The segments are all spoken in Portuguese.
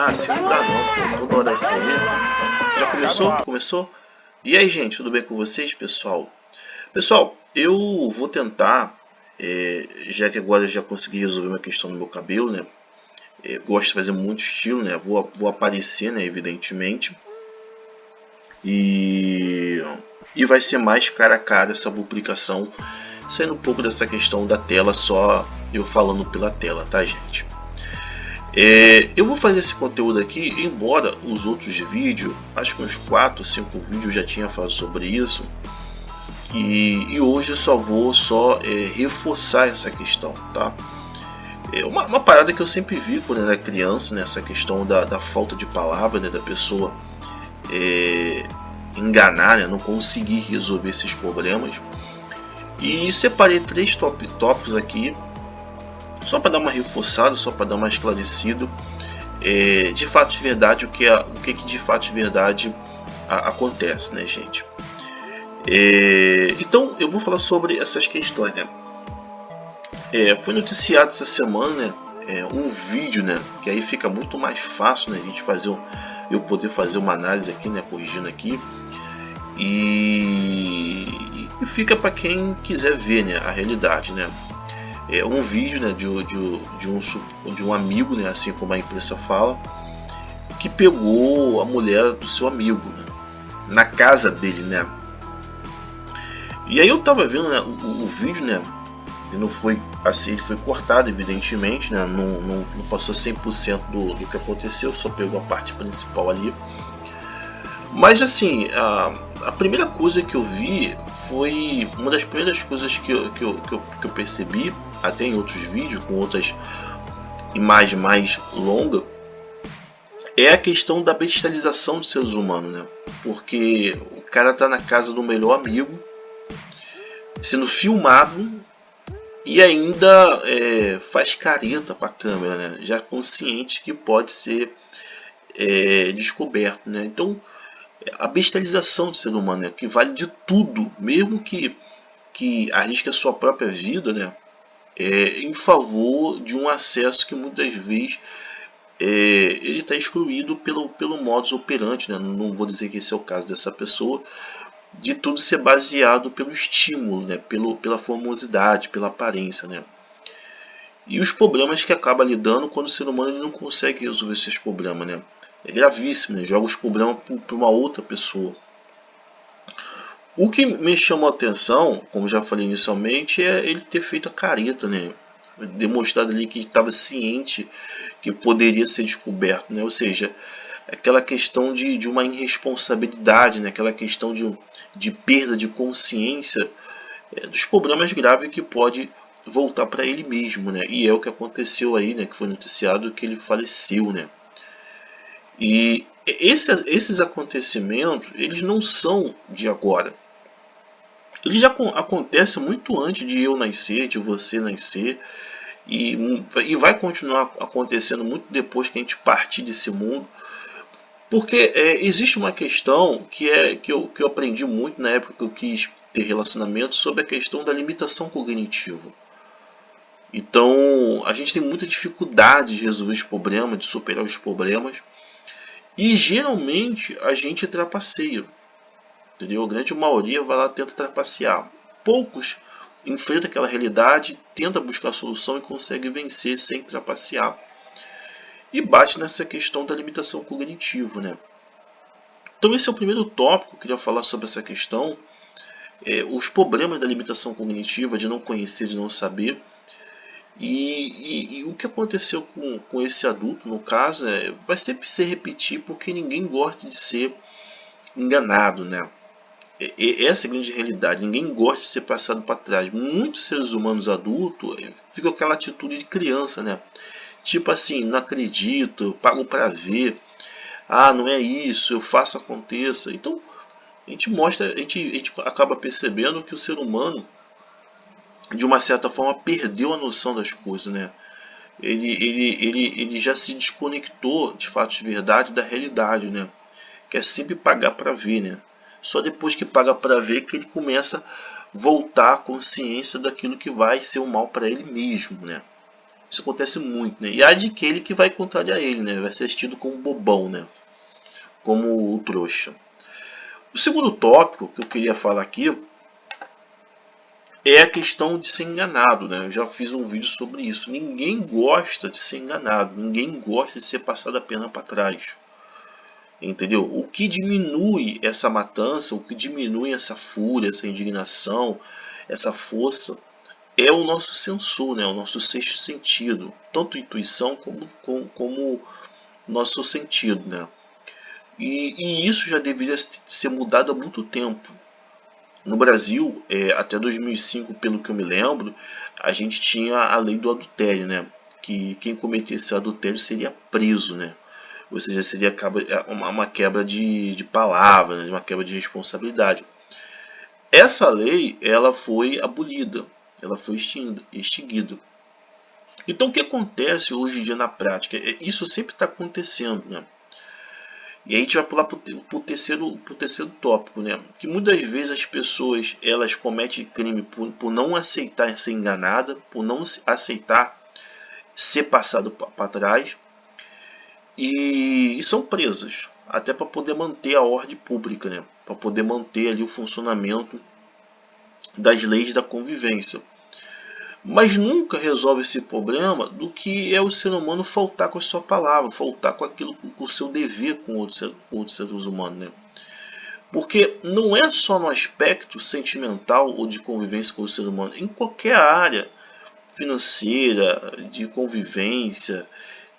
Ah, se não dá não, pô. Toda hora é isso aí. Já começou? Começou? E aí, gente, tudo bem com vocês, pessoal? Pessoal, eu vou tentar, já que agora eu já consegui resolver uma questão no meu cabelo, né? Gosto de fazer muito estilo, né? Vou aparecer, né? Evidentemente. E, e vai ser mais cara a cara essa publicação, saindo um pouco dessa questão da tela, só eu falando pela tela, tá, gente? Eu vou fazer esse conteúdo aqui, embora os outros vídeos, acho que uns 4 ou 5 vídeos já tinha falado sobre isso, e hoje eu só vou reforçar essa questão, tá? Uma parada que eu sempre vi quando era criança, né, essa questão da falta de palavra, né, da pessoa enganar, né, não conseguir resolver esses problemas. E separei 3 tópicos aqui, só para dar uma reforçada, só para dar uma esclarecida. De fato de verdade o que de fato de verdade acontece, né, gente? Então eu vou falar sobre essas questões, né? Foi noticiado essa semana, né, um vídeo, né, que aí fica muito mais fácil, né, a gente eu poder fazer uma análise aqui, né, corrigindo aqui, e fica para quem quiser ver, né, a realidade, né? Um vídeo, né, de um amigo, né, assim como a imprensa fala, que pegou a mulher do seu amigo, né, na casa dele, né? E aí eu tava vendo, né, o vídeo, né? Ele não foi assim, ele foi cortado, evidentemente, né? Não passou 100% do que aconteceu, só pegou a parte principal ali. Mas assim, a primeira coisa que eu vi foi uma das primeiras coisas que eu percebi, até em outros vídeos, com outras imagens mais longas, é a questão da bestialização dos seres humanos, né? Porque o cara tá na casa do melhor amigo, sendo filmado e ainda faz careta para a câmera, né? Já consciente que pode ser descoberto, né? Então a bestialização do ser humano, né? Que vale de tudo, mesmo que arrisque a sua própria vida, né? Em favor de um acesso que muitas vezes ele está excluído pelo modus operandi, né? Não vou dizer que esse é o caso dessa pessoa, de tudo ser baseado pelo estímulo, né? Pela formosidade, pela aparência, né? E os problemas que acaba lidando quando o ser humano ele não consegue resolver esses problemas, né? É gravíssimo, né? Joga os problemas para uma outra pessoa. O que me chamou a atenção, como já falei inicialmente, é ele ter feito a careta, né? Demonstrado ali que estava ciente que poderia ser descoberto, né? Ou seja, aquela questão de uma irresponsabilidade, né? Aquela questão de perda de consciência dos problemas graves que pode voltar para ele mesmo, né? E é o que aconteceu aí, né? Que foi noticiado que ele faleceu, né? E esses acontecimentos, eles não são de agora. Eles já acontecem muito antes de eu nascer, de você nascer, e vai continuar acontecendo muito depois que a gente partir desse mundo. Porque existe uma questão que eu aprendi muito na época que eu quis ter relacionamento sobre a questão da limitação cognitiva. Então a gente tem muita dificuldade de resolver os problemas, de superar os problemas, e geralmente a gente trapaceia, entendeu? A grande maioria vai lá e tenta trapacear. Poucos enfrentam aquela realidade, tenta buscar solução e consegue vencer sem trapacear. E bate nessa questão da limitação cognitiva, né? Então esse é o primeiro tópico que eu queria falar sobre essa questão, os problemas da limitação cognitiva, de não conhecer, de não saber. E o que aconteceu com esse adulto, no caso, vai sempre se repetir porque ninguém gosta de ser enganado, né? Essa é a grande realidade, ninguém gosta de ser passado para trás. Muitos seres humanos adultos ficam com aquela atitude de criança, né? Tipo assim, não acredito, pago para ver, ah, não é isso, eu faço aconteça. Então a gente acaba percebendo que o ser humano, de uma certa forma, perdeu a noção das coisas, né? Ele já se desconectou, de fato de verdade, da realidade, né? Que é sempre pagar para ver, né? Só depois que paga para ver que ele começa a voltar à consciência daquilo que vai ser o mal para ele mesmo, né? Isso acontece muito, né? E há de aquele que vai contrariar ele, né? Vai ser assistido como bobão, né? Como o trouxa. O segundo tópico que eu queria falar aqui é a questão de ser enganado, né? Eu já fiz um vídeo sobre isso. Ninguém gosta de ser enganado, ninguém gosta de ser passado a perna para trás. Entendeu? O que diminui essa matança, o que diminui essa fúria, essa indignação, essa força, é o nosso sensor, né? O nosso sexto sentido, tanto intuição como nosso sentido, né? E isso já deveria ser mudado há muito tempo. No Brasil, até 2005, pelo que eu me lembro, a gente tinha a lei do adultério, né? Que quem cometesse adultério seria preso, né? Ou seja, seria uma quebra de palavra, né? Uma quebra de responsabilidade. Essa lei, ela foi abolida, ela foi extinguida. Então, o que acontece hoje em dia na prática? Isso sempre está acontecendo, né? E aí a gente vai pular para o terceiro tópico, né? Que muitas vezes as pessoas elas cometem crime por não aceitar ser enganada, por não aceitar ser passado para trás e são presas até para poder manter a ordem pública, né? Para poder manter ali o funcionamento das leis da convivência. Mas nunca resolve esse problema do que é o ser humano faltar com a sua palavra, faltar com aquilo, com o seu dever com outros seres humanos, né? Porque não é só no aspecto sentimental ou de convivência com o ser humano, em qualquer área financeira, de convivência,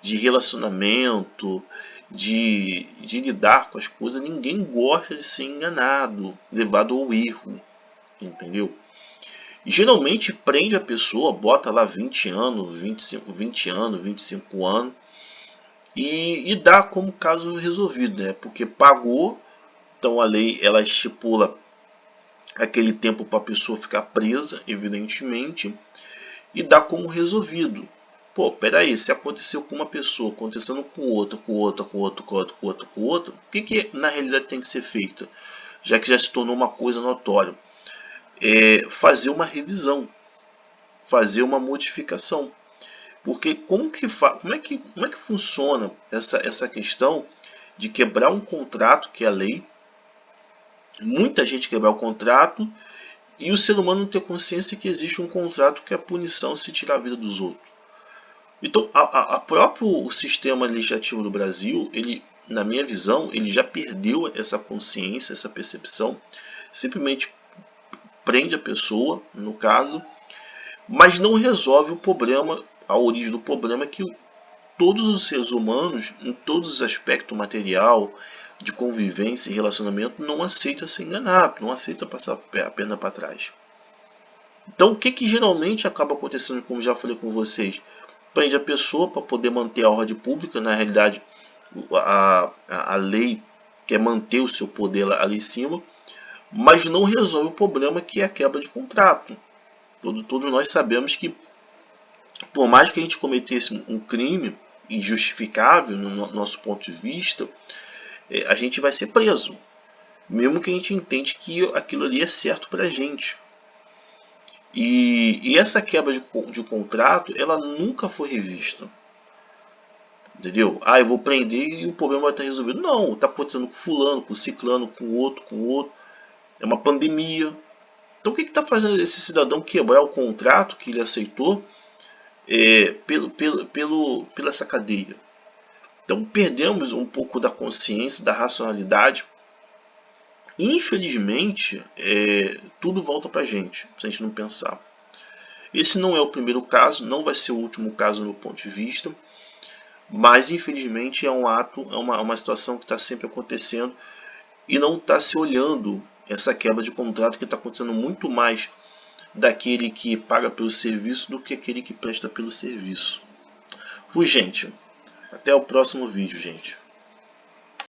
de relacionamento, de lidar com as coisas, ninguém gosta de ser enganado, levado ao erro, entendeu? E geralmente prende a pessoa, bota lá 20 anos, 20 anos, 25 anos e dá como caso resolvido, né? Porque pagou, então a lei ela estipula aquele tempo para a pessoa ficar presa, evidentemente, e dá como resolvido. Pô, peraí, se aconteceu com uma pessoa, acontecendo com outra, com outra, com outra, com outra, com outra, com outra, o que na realidade tem que ser feito? Já que já se tornou uma coisa notória. Fazer uma revisão, fazer uma modificação. Porque como é que funciona essa questão de quebrar um contrato, que é a lei, muita gente quebrar o contrato e o ser humano não ter consciência que existe um contrato que é a punição se tirar a vida dos outros. Então, a próprio sistema legislativo do Brasil, ele, na minha visão, ele já perdeu essa consciência, essa percepção, simplesmente prende a pessoa, no caso, mas não resolve o problema, a origem do problema é que todos os seres humanos, em todos os aspectos material, de convivência e relacionamento, não aceita ser enganado, não aceita passar a perna para trás. Então, o que geralmente acaba acontecendo, como já falei com vocês? Prende a pessoa para poder manter a ordem pública, na realidade, a lei quer manter o seu poder ali em cima, mas não resolve o problema que é a quebra de contrato. Todos nós sabemos que, por mais que a gente cometesse um crime injustificável, no nosso ponto de vista, a gente vai ser preso, mesmo que a gente entende que aquilo ali é certo para a gente. E essa quebra de contrato, ela nunca foi revista. Entendeu? Eu vou prender e o problema vai estar resolvido. Não, está acontecendo com fulano, com ciclano, com outro. É uma pandemia. Então o que está fazendo esse cidadão quebrar o contrato que ele aceitou pela essa cadeia? Então perdemos um pouco da consciência, da racionalidade. Infelizmente, tudo volta para a gente, se a gente não pensar. Esse não é o primeiro caso, não vai ser o último caso no ponto de vista, mas infelizmente é uma situação que está sempre acontecendo e não está se olhando essa quebra de contrato que está acontecendo muito mais daquele que paga pelo serviço do que aquele que presta pelo serviço. Fui, gente. Até o próximo vídeo, gente.